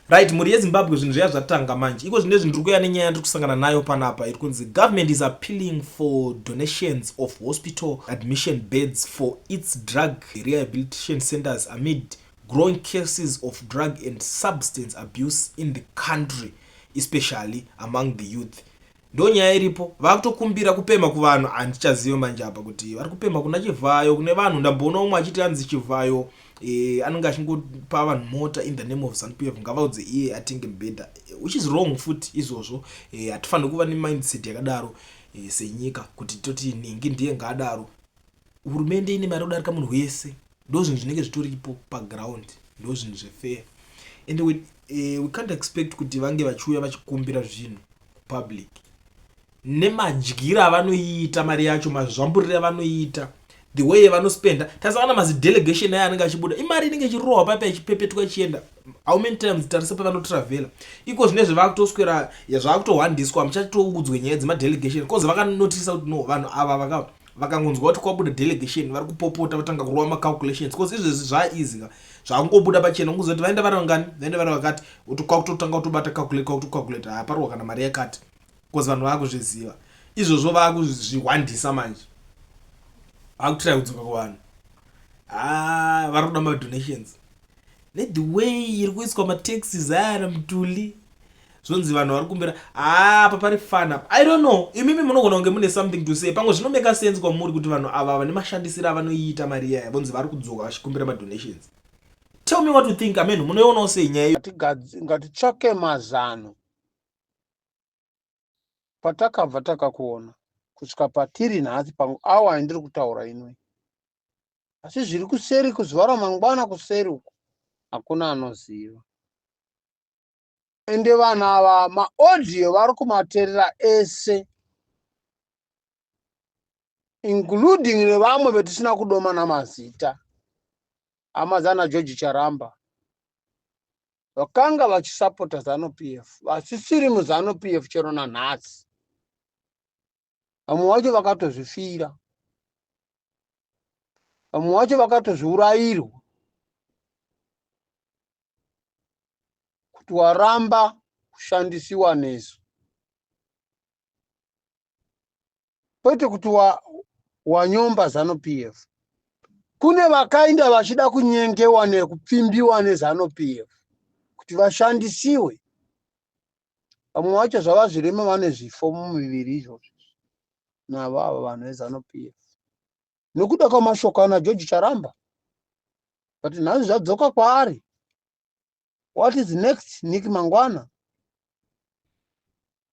Right, muri yeZimbabwe zvinhu zviya zvatanga manje. Iko zvine zvinhu kuya nenyaya yandiri kusangana nayo panapa iri kunzi government is appealing for donations of hospital admission beds for its drug rehabilitation centers amid growing cases of drug and substance abuse in the country, especially among the youth. Ndo nyaya iripo, vakutokumbira kupema kuvanhu. Handichazivi manje apa kuti vari kupema kuna Chivhayo, kune vanhu. Ndamboona umwe achiti anzi Chivhayo anenge achingopa vanhu mota in the name of ZANU-PF, ngavaudze iye atenge mibhedha, which is wrong futi izvozvo. Hatifaniri kuva nemindset yakadaro senyika kuti toti ningi ndiye ngaadaro. Hurumende ine mari kudarika munhu wese. Ndo zvinhu zvinenge zvitoripo paground, ndo zvinhu zvefair. And we can't expect kuti vange vachiuya vachikumbira zvinhu public nemadyira avanoita mari yacho, mazvamburira avanoita, the way vanospenda. Tasangana mazidelegation aya anenge achibuda, imari inenge ichirohwa papa ichipepetwa ichienda. How many times tarisa pavanotravela? Iko zvine zvavakutoswera zvavakutohwandiswa, muchatoudzwe nyaya dzemadelegation kozi vakanotisa kuti no, vanhu ava vakangonzwa kuti kwabuda delegation vari kupopota vatanga kurova macalculations, kozi izvezvi zvaaeasy zvakungobuda pachena kuzoti vaenda vari vangani, vaenda vari vakati, kuti kwakutotanga kutobata calculate haparwa kana mari yakati, kozi vanhu vakuzviziva. Izvozvo vakuzvihwandisa manje, vakutrai kudzoka kuvanhu. Vari kuda madonations the way iri kuiswa mataxes aya mutuli, zvonzi vanhu vari kumbira apa pari fana. I don't know, imimi munogona kunge mune something to say. Pamwe zvinomeka sense kwamuri kuti vanhu ava vane mashandisiro avanoita mari yaya vonzi vari kudzoka vachikumbira madonations. Tell me what you think. Amen, munoionawo sei nyaya iyo? Ngatitsvake mazano patakabva takakuona kusvika patiri nhasi panguawa indiri kutaura inoi, asi zviri kuseri kuzuva ramangwana kuseri uku hakuna anoziva. Ende vanhu ava maaudio vari kumateerera ese, including nevamwe vetisina kudoma namazita, amazana George Charamba, vakanga vachisapota ZANU-PF, vasisiri muZANU-PF chero nanhasi. Vamwe vacho vakatozvifira, vamwe vacho vakatozviurayirwa kuti waramba kushandisiwa nesu, kwete kuti wanyomba ZANU-PF. Kune vakaenda vachida kunyengewa nekupfimbiwa neZANU-PF kuti vashandisiwe. Vamwe vacho zvava zvirema vane zvifo mumiviri izvozvo navava vanhu veZANU-PF, nokuda kwamashoko ana George Charamba. But nhasi zvadzoka kwaari. What is next? Nick Mangwana,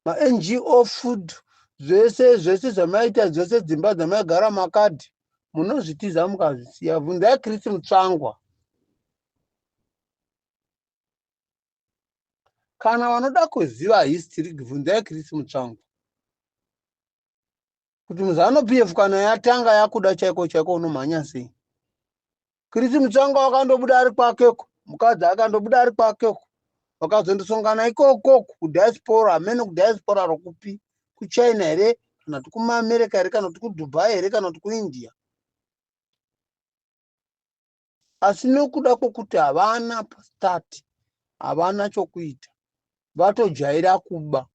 ma-NGO food zvese zvamaita, zvese dzimba dzamaigara makadhi, munozvitiza mukazvisiya. Bvunzai Chris Mutsvangwa. Kana vanoda kuziva history, bvunzai Chris Mutsvangwa kuti muZANU-PF kana yatanga yakuda chaiko chaiko unomhanya sei. Chris Mutsvangwa wakandobuda ari kwakeko, mukadzi akandobuda ari kwakeko, vakazondosongana ikoko kudiaspora. Amene kudiaspora rokupi? Kuchina here, kana kuti kumaAmerica here, kana kuti kuDubai here, kana kuti kuIndia. Asi nokuda kwokuti havana start, havana chokuita, vatojaira kuba,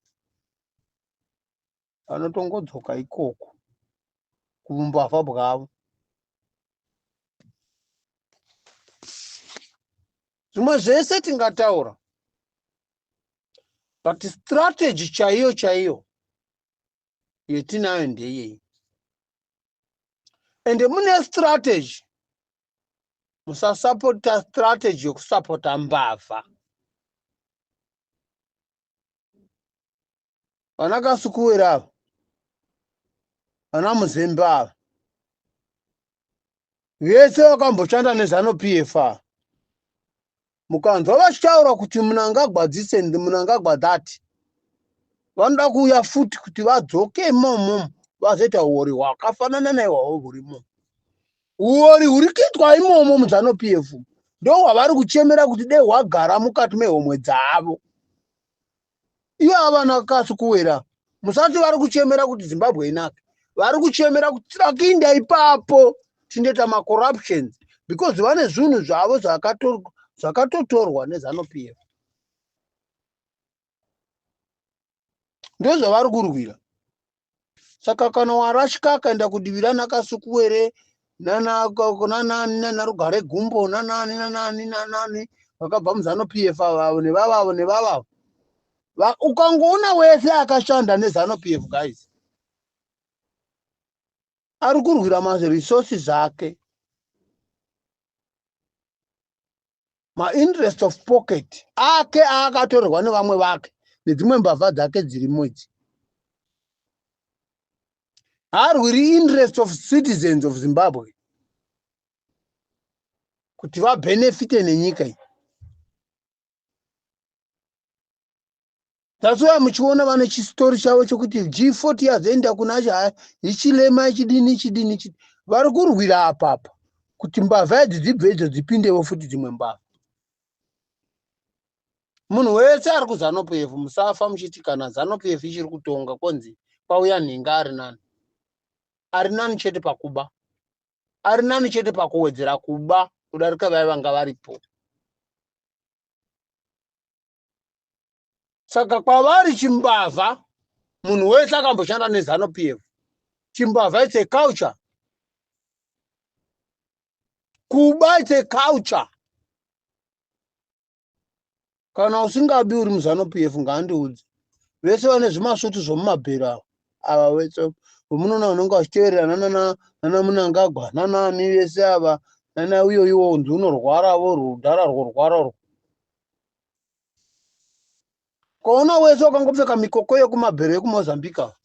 vanotongodzoka ikoko kuumbavha bwavo. Zvimwe zvese tingataura, but strategy chaiyo yetinayo ndeyei. Ende mune strategy, musasapota strategy yokusapota mbavha. Vana Kasukuwera ava, vana Muzembe ava, vese vakamboshanda neZANU-PF ava. Mukanzwa vachitaura kuti munangagwadzise munangagwadzati, vanoda kuuya futi kuti vadzoke imomo vazoita uori hwakafanana naihwahwo hurimo. Uori huri kuitwa imomo muZANU-PF ndo hwavari kuchemera kuti dai hwagara mukati mehomwe dzavo. Ivo havana Kasukuwera, musati vari kuchemera kuti Zimbabwe inake, vari kuchemera kuti tirakinda ipapo tindoita macorruptions, because vane zvinhu zvavo zvakatotorwa neZANU-PF. ndozvavari kurwira. Saka kana warashika akaenda kudivirana Kasukuwere nanani nanarugare gumbo nanani vakabva muzano PF avavo nevavavo ukangoona wese akashanda nezano PF guys ari kurwira maresources ake, mainterest of pocket ake aakatorerwa nevamwe vake nedzimwe mbavha dzake dzirimo idzi. Haarwiri interest of citizens of Zimbabwe kuti vabenefite nenyika iyi. That's why muchiona vane chistori chavo chokuti G40 hazoenda kuna ichilema ichidini vari kurwira apapa kuti mbavha idzi dzibve idzo dzipindewo futi dzimwe mbavha. Munhu wese ari kuzano PF musafa muchiti kana zano PF ichiri kutonga konzi kwauya nhinga ari nani chete pakuba, ari nani chete pakuwedzera kuba kudarika vaya vanga varipo. Saka kwavari chimbavha, munhu wese akamboshanda nezano PF, chimbavha it's a culture, kuba it's a culture. Kana usingabi uri muzano PF ngaandiudze, vese vane zvimasutu zvomumabhero ava vese vomunoona unenge vachiteverera nana Munangagwa nanani vese ava nana uyo unorwara rudhara rworwara. Kaona wese wakangopfeka mikoko yekumabhero yekumozambika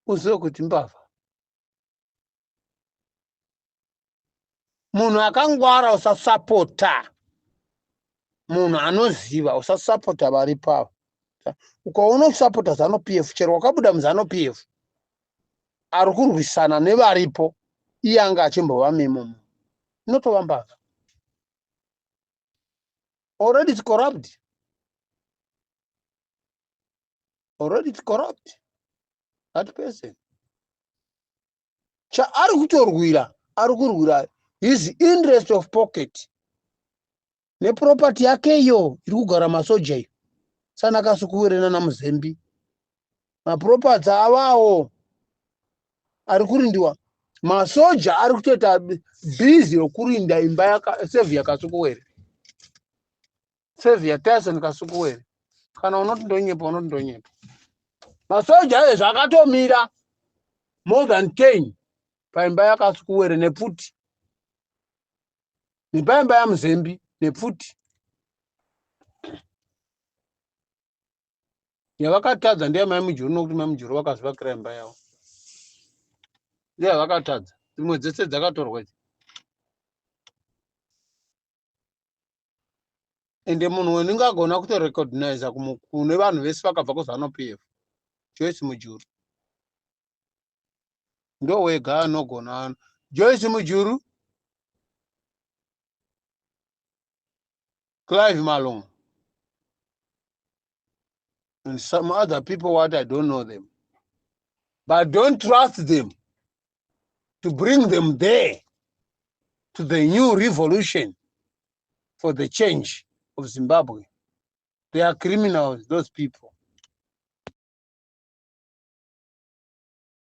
uzive kuti mbavha. Munhu akangwara usasapota, munhu anoziva usasapota vari pavo. Ukaona usapota zano PF chero wakabuda muzano PF ari kurwisana nevaripo iye anga achimbova memo inotova mbavha. Already it's corrupt. Already it's corrupt. That person. Cha ari kutorwira, ari kurwira his interest of pocket. Ne property yake iyo iri kugara masoja iyo. Sana Kasukuwere nana Muzembi. Maproperty avawo ari kurindiwa. Masoja ari kutoita busy yokurinda imba yaka save yaKasukuwere. Save ya Tyson Kasukuwere. Kana unoti ndonyepa. Masoja zvakatomira more than 10 paimba yaKasukuwere nepfuti. Nepaimba yaMuzembi nepfuti. Yavakatadza ndiye mai Mujuru nokuti mai Mujuru vakazivakira imba yavo. Ndiye vakatadza. Dzimwe dzese dzakatorwa idzi. Ende munhu wendingagona kutorecognize kune vanhu vese vakabva kuzano PF. Joyce Mujuru. Ndo wega anogona. Joyce Mujuru. Clive Malong. And some other people what I don't know them. But don't trust them to bring them there to the new revolution for the change of Zimbabwe. They are criminals, those people.